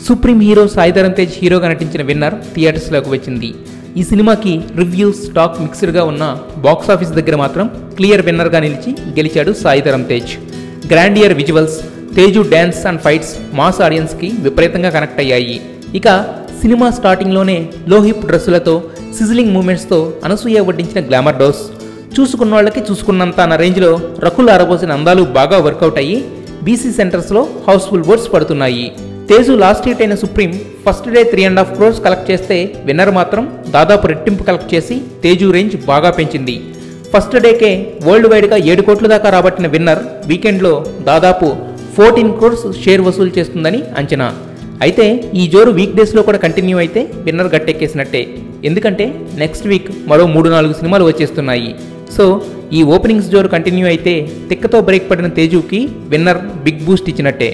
Supreme hero Sai Dharam Tej హీరోగా నటించిన winner థియేటర్స్లోకి వచ్చింది. ఈ సినిమాకి రివ్యూస్ టాక్ మిక్స్డ్గా ఉన్న బాక్స్ ఆఫీస్ దగ్గర మాత్రం క్లియర్ విన్నర్గా నిలిచి గెలిచాడు Sai Dharam Tej. Grandeur visuals, Teju dance and fights mass ఆడియన్స్కి విపరీతంగా కనెక్ట్ అయ్యాయి. ఇక సినిమా స్టార్టింగ్లోనే లో హిప్ డ్రెస్సులతో సిజిలింగ్ మూమెంట్స్తో అనసూయ వడ్డించిన గ్లామర్ డోస్, చూసుకున్న వాళ్ళకి చూసుకున్నంత అన్న రేంజ్లో రకులు ఆరబోసిన అందాలు బాగా వర్కౌట్ అయ్యి బీసీ సెంటర్స్లో హౌస్ఫుల్ ఓట్స్ పడుతున్నాయి. తేజు లాస్ట్ హిట్ అయిన supreme first day 3.5 crores collect చేస్తే విన్నర్ మాత్రం దాదాపు రెట్టింపు కలెక్ట్ చేసి తేజు రేంజ్ బాగా పెంచింది. ఫస్ట్ డేకే వరల్డ్ వైడ్గా 7 కోట్ల దాకా రాబట్టిన విన్నర్ వీకెండ్లో దాదాపు 14 crores షేర్ వసూలు చేస్తుందని అంచనా. అయితే ఈ జోరు వీక్ డేస్లో కూడా కంటిన్యూ అయితే విన్నర్ గట్టెక్కేసినట్టే. ఎందుకంటే నెక్స్ట్ వీక్ మరో 3-4 సినిమాలు వచ్చేస్తున్నాయి. సో ఈ ఓపెనింగ్స్ జోరు కంటిన్యూ అయితే తిక్కతో బ్రేక్ పడిన తేజుకి విన్నర్ బిగ్ బూస్ట్ ఇచ్చినట్టే.